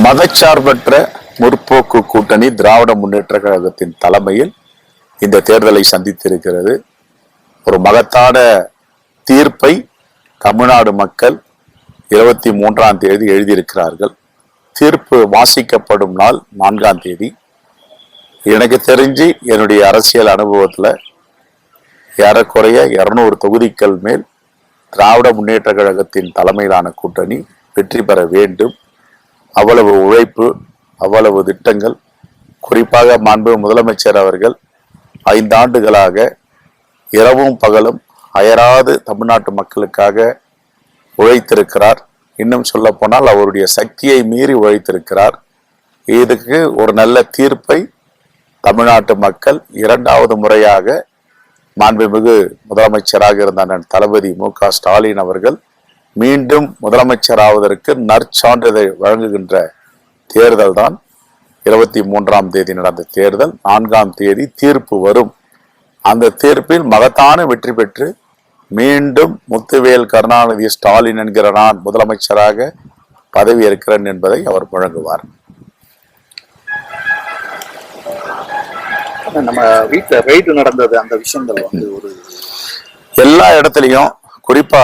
மதச்சார்பற்ற முற்போக்கு கூட்டணி திராவிட முன்னேற்ற கழகத்தின் தலைமையில் இந்த தேர்தலை சந்தித்திருக்கிறது. ஒரு மகத்தான தீர்ப்பை தமிழ்நாடு மக்கள் 23ஆம் தேதி எழுதியிருக்கிறார்கள். தீர்ப்பு வாசிக்கப்படும் நாள் 4ஆம் தேதி. எனக்கு தெரிஞ்சு என்னுடைய அரசியல் அனுபவத்தில் ஏறக்குறைய 200 தொகுதிகள் மேல் திராவிட முன்னேற்ற கழகத்தின் தலைமையிலான கூட்டணி வெற்றி பெற வேண்டும். அவ்வளவு உழைப்பு, அவ்வளவு திட்டங்கள், குறிப்பாக மாண்பு முதலமைச்சர் அவர்கள் 5 ஆண்டுகளாக இரவும் பகலும் அயராது தமிழ்நாட்டு மக்களுக்காக உழைத்திருக்கிறார். இன்னும் சொல்ல போனால் அவருடைய சக்தியை மீறி உழைத்திருக்கிறார். இதுக்கு ஒரு நல்ல தீர்ப்பை தமிழ்நாட்டு மக்கள் 2வது முறையாக மாண்புமிகு முதலமைச்சராக இருந்த தளபதி மு.க. ஸ்டாலின் அவர்கள் மீண்டும் முதலமைச்சராவதற்கு நற்சான்றிதழ் வழங்குகின்ற தேர்தல் தான் 23ஆம் தேதி நடந்த தேர்தல். 4ஆம் தேதி தீர்ப்பு வரும். அந்த தீர்ப்பில் மகத்தான வெற்றி பெற்று மீண்டும் முத்துவேல் கருணாநிதி ஸ்டாலின் என்கிற நான் முதலமைச்சராக பதவி ஏற்கிறேன் என்பதை அவர் வழங்குவார். நம்ம வீட்டுல ரைடு நடந்தது, அந்த விஷயங்கள் வந்து ஒரு எல்லா இடத்துலையும் குறிப்பா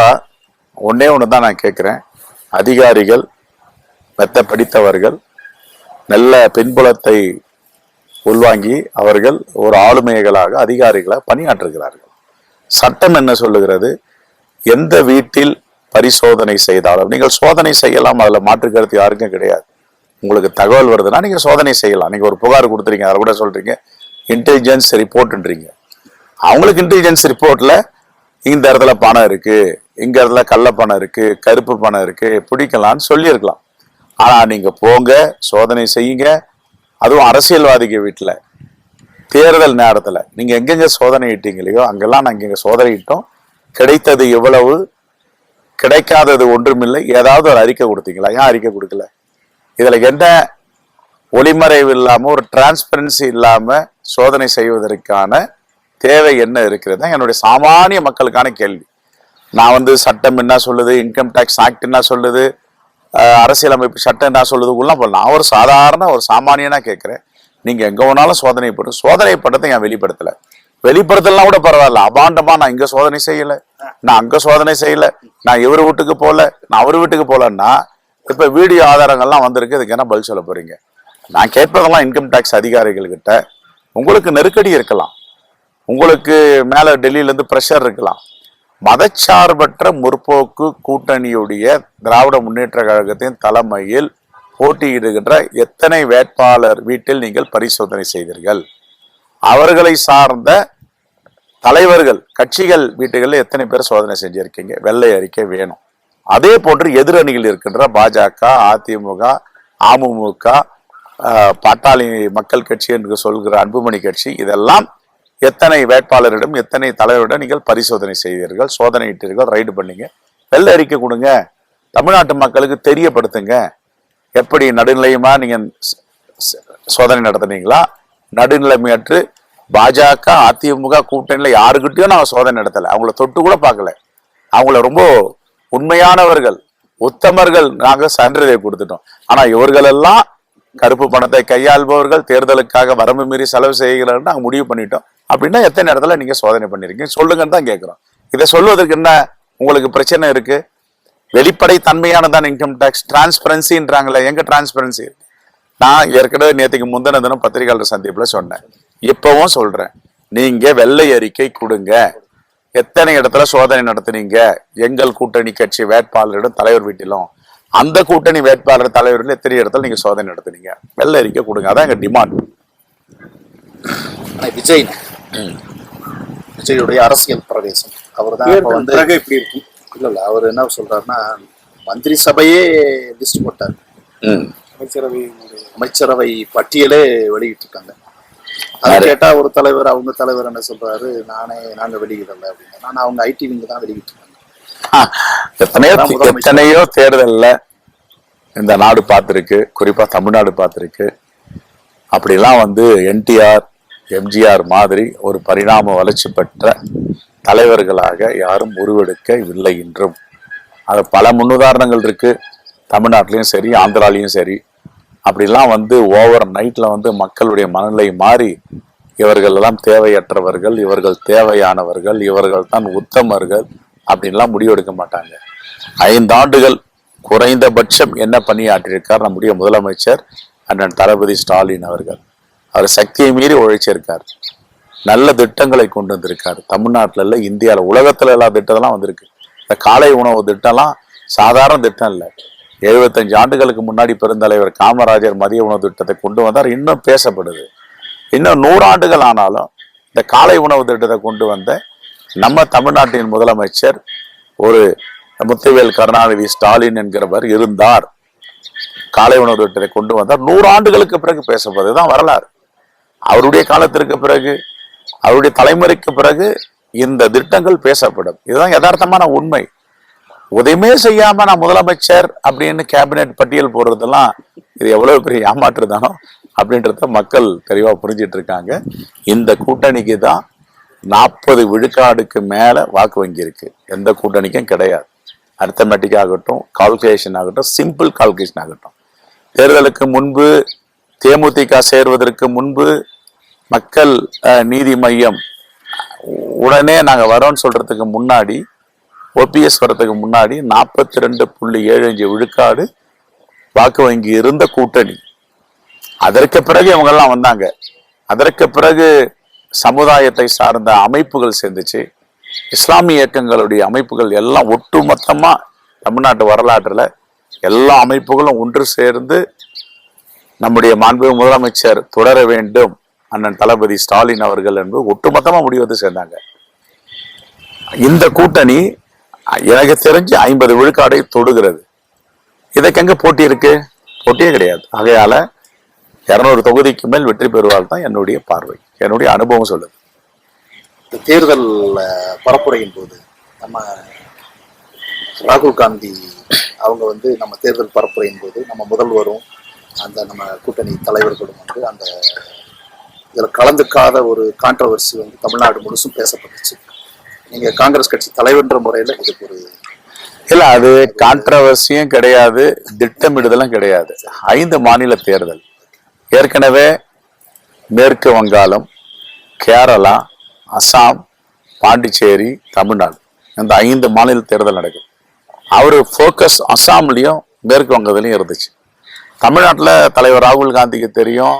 ஒன்னே ஒண்ணுதான் நான் கேட்கிறேன். அதிகாரிகள், மெத்த படித்தவர்கள், நல்ல பின்புலத்தை உள்வாங்கி அவர்கள் ஒரு ஆளுமைகளாக அதிகாரிகளாக பணியாற்றுகிறார்கள். சட்டம் என்ன சொல்லுகிறது? எந்த வீட்டில் பரிசோதனை செய்தாலும் நீங்கள் சோதனை செய்யலாம். அதுல மாற்று கருத்து யாருக்கும் கிடையாது. உங்களுக்கு தகவல் வருதுன்னா நீங்க சோதனை செய்யலாம். நீங்க ஒரு புகார் கொடுத்துறீங்க, அதை கூட சொல்றீங்க இன்டெலிஜென்ஸ் ரிப்போர்ட்ன்றீங்க. அவங்களுக்கு இன்டெலிஜென்ஸ் ரிப்போர்ட்ல இந்த இடத்துல பணம் இருக்கு, இங்க இடத்துல கள்ள பணம் இருக்கு, கருப்பு பணம் இருக்கு, பிடிக்கலாம்னு சொல்லியிருக்கலாம். ஆனா நீங்க போங்க, சோதனை செய்யுங்க. அதுவும் அரசியல்வாதிக வீட்டுல தேர்தல் நேரத்துல நீங்க எங்கெங்க சோதனை இட்டீங்களையோ அங்கெல்லாம் நாங்க இங்க சோதனை இட்டோம். கிடைத்தது எவ்வளவு, கிடைக்காதது ஒன்றுமில்லை. ஏதாவது ஒரு அறிக்கை கொடுத்தீங்களா? ஏன் அறிக்கை கொடுக்கல? இதுல என்ன ஒளிமறைவு இல்லாம ஒரு டிரான்ஸ்பரன்சி இல்லாம சோதனை செய்வதற்கான தேவை என்ன இருக்கிறது? என்னுடைய சாமானிய மக்களுக்கான கேள்வி. நான் சட்டம் என்ன சொல்லுது, இன்கம் டேக்ஸ் ஆக்ட் என்ன சொல்லுது, அரசியலமைப்பு சட்டம் என்ன சொல்லுது உள்ள நான் ஒரு சாதாரண ஒரு சாமானியனா கேட்கிறேன். நீங்க எங்க வேணாலும் சோதனை போட்டு சோதனை படத்தை என் வெளிப்படுத்தலாம் கூட பரவாயில்ல. அபாண்டமா நான் இங்க சோதனை செய்யல, நான் அங்க சோதனை செய்யல, நான் இவர் வீட்டுக்கு போல, நான் அவர் வீட்டுக்கு போலன்னா இப்ப வீடியோ ஆதாரங்கள்லாம் வந்திருக்கு. இதுக்கு என்ன பதில் சொல்ல போறீங்க? நான் கேட்பதெல்லாம் இன்கம் டேக்ஸ் அதிகாரிகள் கிட்ட உங்களுக்கு நெருக்கடி இருக்கலாம், உங்களுக்கு மேல டெல்லியில இருந்து பிரஷர் இருக்கலாம். மதச்சார்பற்ற முற்போக்கு கூட்டணியுடைய திராவிட முன்னேற்ற கழகத்தின் தலைமையில் போட்டியிடுகின்ற எத்தனை வேட்பாளர் வீட்டில் நீங்கள் பரிசோதனை செய்தீர்கள்? அவர்களை சார்ந்த தலைவர்கள் கட்சிகள் வீட்டுகளில் எத்தனை பேர் சோதனை செஞ்சிருக்கீங்க? வெள்ளை அறிக்கை வேணும். அதே போன்று எதிரணியில் இருக்கின்ற பாஜக, அதிமுக, அமமுக, பாட்டாளி மக்கள் கட்சி என்று சொல்கிற அன்புமணி கட்சி, இதெல்லாம் எத்தனை வேட்பாளரிடம் எத்தனை தலைவரிடம் நீங்கள் பரிசோதனை செய்தீர்கள், சோதனை இட்டீர்கள், ரைடு பண்ணீங்க? வெள்ளை அறிக்கை கொடுங்க, தமிழ்நாட்டு மக்களுக்கு தெரியப்படுத்துங்க. எப்படி நடுநிலையுமா நீங்க சோதனை நடத்துனீங்களா? நடுநிலைமையற்று பாஜக, அதிமுக கூட்டணியில யாருக்கிட்டையும் நான் சோதனை நடத்தலை. அவங்கள தொட்டு கூட பார்க்கல. அவங்கள ரொம்ப உண்மையானவர்கள், உத்தமர்கள் நாங்க சான்றிதழை கொடுத்துட்டோம். ஆனா இவர்கள் எல்லாம் கருப்பு பணத்தை கையாள்பவர்கள், தேர்தலுக்காக வரம்பு மீறி செலவு செய்கிறார்கள் நாங்க முடிவு பண்ணிட்டோம். அப்படின்னா எத்தனை இடத்துல நீங்க சோதனை பண்ணிருக்கீங்க சொல்லுங்கன்னு தான் கேட்கிறோம். இதை சொல்வதற்கு என்ன உங்களுக்கு பிரச்சனை இருக்கு? வெளிப்படை தன்மையானதான் இன்கம் டேக்ஸ். டிரான்ஸ்பரன்சின்றாங்களே, எங்க டிரான்ஸ்பரன்சி இருக்கு? நான் ஏற்கனவே நேற்றுக்கு முந்தின தினம் பத்திரிகையாளர் சந்திப்புல சொன்னேன், இப்பவும் சொல்றேன், நீங்க வெள்ளை அறிக்கை கொடுங்க. எத்தனை இடத்துல சோதனை நடத்துனீங்க? எங்கள் கூட்டணி கட்சி வேட்பாளரிடம் தலைவர் வீட்டிலும், அந்த கூட்டணி வேட்பாளர் தலைவர்கள் எத்தனை இடத்துல நீங்க சோதனை நடத்துனீங்க? வெள்ளை அறிக்கை கொடுங்க. அதான் எங்க டிமாண்ட். விஜயுடைய அரசியல் பிரவேசம் அவர் தான் இப்படி இருக்கு. இல்ல அவர் என்ன சொல்றாருன்னா, மந்திரி சபையே லிஸ்ட் போட்டார், அமைச்சரவை பட்டியலே வெளியிட்டு இருக்காங்க. அதை கேட்டா ஒரு தலைவர், அவங்க தலைவர் என்ன சொல்றாரு, நாங்க வெளியிடல அப்படின்னு. நான் அவங்க ஐடி விங்க தான் வெளியிட்டு எத்தனையோ தேர்தல்ல இந்த நாடு பார்த்திருக்கு, குறிப்பா தமிழ்நாடு பார்த்திருக்கு. அப்படிலாம் என்டிஆர், எம்ஜிஆர் மாதிரி ஒரு பரிணாம வளர்ச்சி பெற்ற தலைவர்களாக யாரும் உருவெடுக்கவில்லை என்றும் அது பல முன்னுதாரணங்கள் இருக்கு. தமிழ்நாட்டிலையும் சரி, ஆந்திராலையும் சரி, அப்படிலாம் வந்து ஓவர் நைட்ல வந்து மக்களுடைய மனநிலை மாறி இவர்கள் எல்லாம் தேவையற்றவர்கள், இவர்கள் தேவையானவர்கள், இவர்கள் தான் உத்தமர்கள் அப்படின்லாம் முடிவெடுக்க மாட்டாங்க. 5 ஆண்டுகள் குறைந்தபட்சம் என்ன பணியாற்றியிருக்கார் நம்முடைய முதலமைச்சர் அண்ணன் தளபதி ஸ்டாலின் அவர்கள். அவர் சக்தியை மீறி உழைச்சிருக்கார். நல்ல திட்டங்களை கொண்டு வந்திருக்காரு. தமிழ்நாட்டில் இல்லை, இந்தியாவில், உலகத்துல எல்லா திட்டம்லாம் வந்திருக்கு. இந்த காலை உணவு திட்டம்லாம் சாதாரண திட்டம் இல்லை. 75 ஆண்டுகளுக்கு முன்னாடி பெருந்தலைவர் காமராஜர் மதிய உணவு திட்டத்தை கொண்டு வந்தார். இன்னும் பேசப்படுது. இன்னும் 100 ஆண்டுகள் ஆனாலும் இந்த காலை உணவு திட்டத்தை கொண்டு வந்த நம்ம தமிழ்நாட்டின் முதலமைச்சர் ஒரு முத்துவேல் கருணாநிதி ஸ்டாலின் என்கிறவர் இருந்தார். காலை உணவு திட்டத்தை கொண்டு வந்தார். 100 ஆண்டுகளுக்கு பிறகு பேசப்படுதுதான் வரலாறு. அவருடைய காலத்திற்கு பிறகு, அவருடைய தலைமுறைக்கு பிறகு இந்த திட்டங்கள் பேசப்படும். இதுதான் யதார்த்தமான உண்மை. உதயமே செய்யாம நான் முதலமைச்சர் அப்படின்னு கேபினெட் பட்டியல் போடுறதெல்லாம் இது எவ்வளவு பெரிய ஏமாற்றுதானோ அப்படின்றத மக்கள் தெளிவா புரிஞ்சிட்டு இருக்காங்க. இந்த கூட்டணிக்கு தான் 40 விழுக்காடுக்கு மேல வாக்கு வங்கி இருக்கு. எந்த கூட்டணிக்கும் கிடையாது. அரித்தமெட்டிக் ஆகட்டும், கால்குலேஷன் ஆகட்டும், சிம்பிள் கால்குலேஷன் ஆகட்டும். தேர்தலுக்கு முன்பு தேமுதிக சேர்வதற்கு முன்பு மக்கள் நீதி மையம் உடனே நாங்க வரோம்னு சொல்றதுக்கு முன்னாடி, ஓபிஎஸ் வர்றதுக்கு முன்னாடி 42.75 விழுக்காடு வாக்கு வங்கி இருந்த கூட்டணி. அதற்கு பிறகு இவங்கெல்லாம் வந்தாங்க. அதற்கு பிறகு சமுதாயத்தை சார்ந்த அமைப்புகள் சேர்ந்துச்சு. இஸ்லாமிய இயக்கங்களுடைய அமைப்புகள் எல்லாம் ஒட்டுமொத்தமா தமிழ்நாட்டு வரலாற்றுல எல்லா அமைப்புகளும் ஒன்று சேர்ந்து நம்முடைய மாண்புமிகு முதலமைச்சர் தொடர வேண்டும் அண்ணன் தளபதி ஸ்டாலின் அவர்கள் என்பது ஒட்டுமொத்தமா முடிவு சேர்ந்தாங்க. இந்த கூட்டணி எனக்கு தெரிஞ்சு 50 விழுக்காடை தொடுகிறது. இதுக்கு எங்க போட்டி இருக்கு? போட்டியே கிடையாது. ஆகையால 200 தொகுதிக்கு மேல் வெற்றி பெறுவார் தான் என்னுடைய பார்வை, என்னுடைய அனுபவம் சொல்லுது. தேர்தல் பரப்புரையின் போது நம்ம ராகுல் காந்தி அவங்க வந்து நம்ம தேர்தல் பரப்புரையின் போது நம்ம முதல்வரும் அந்த நம்ம கூட்டணி தலைவர்களும் வந்து அந்த இதில் கலந்துக்காத ஒரு கான்ட்ரவர்சி வந்து தமிழ்நாடு முழுசும் பேசப்பட்டுச்சு. நீங்க காங்கிரஸ் கட்சி தலைவர்ன்ற முறையில இதுக்கு ஒரு இல்ல, அது கான்ட்ரவர்சியும் கிடையாது, திட்டமிடுதலும் கிடையாது. 5 மாநில தேர்தல் ஏற்கனவே மேற்கு வங்காளம், கேரளா, அசாம், பாண்டிச்சேரி, தமிழ்நாடு இந்த 5 மாநில தேர்தல் நடக்குது. அவரு போக்கஸ் அசாம்லயும் மேற்கு வங்கத்திலையும் இருந்துச்சு. தமிழ்நாட்டில் தலைவர் ராகுல் காந்திக்கு தெரியும்,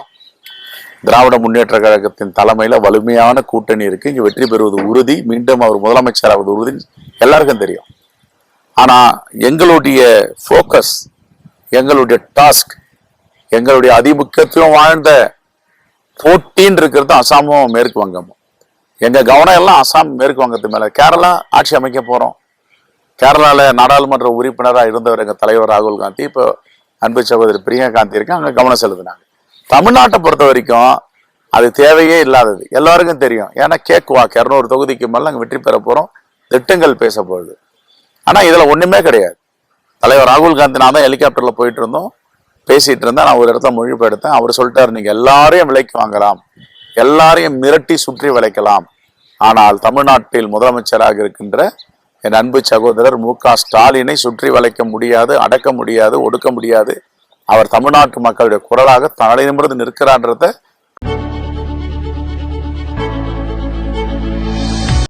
திராவிட முன்னேற்ற கழகத்தின் தலைமையில வலிமையான கூட்டணி இருக்கு, இங்க வெற்றி பெறுவது உறுதி, மீண்டும் அவர் முதலமைச்சராவது உறுதி, எல்லாருக்கும் தெரியும். ஆனா எங்களுடைய போக்கஸ், எங்களுடைய டாஸ்க், எங்களுடைய அதிமுக்கியத்துவம் வாழ்ந்த போட்டின்னு இருக்கிறது அசாமும் மேற்கு வங்கமும். எங்க கவனம் எல்லாம் அசாம் மேற்கு வங்கத்து மேல. கேரளா ஆட்சி அமைக்க போறோம். கேரளால நாடாளுமன்ற உறுப்பினராக இருந்தவர் எங்க தலைவர் ராகுல் காந்தி, இப்போ அன்பு சகோதரி பிரியங்கா காந்தி இருக்கு, அங்க கவனம் செலுத்தினாங்க. தமிழ்நாட்டை பொறுத்த வரைக்கும் அது தேவையே இல்லாதது, எல்லாருக்கும் தெரியும். ஏன்னா கேக்குவாக்கு 200 தொகுதிக்கு மேல நாங்க வெற்றி பெற போறோம், திட்டங்கள் பேச போகுது. ஆனா இதுல ஒண்ணுமே கிடையாது. தலைவர் ராகுல் காந்தி நான் தான் ஹெலிகாப்டர்ல போயிட்டு இருந்தோம், பேசிட்டு இருந்தேன். நான் ஒரு இடத்த மொழிபெயர்த்தேன். அவர் சொல்லிட்டாரு, நீங்க எல்லாரையும் விலைக்கு வாங்கலாம், எல்லாரையும் மிரட்டி சுற்றி விளைக்கலாம், ஆனால் தமிழ்நாட்டில் முதலமைச்சராக இருக்கின்ற என் அன்பு சகோதரர் மு.க. ஸ்டாலினை சுற்றி வளைக்க முடியாது, அடக்க முடியாது, ஒடுக்க முடியாது. அவர் தமிழ்நாட்டு மக்களுடைய குரலாக தலை நிமிர்ந்து நிற்கிறான்றத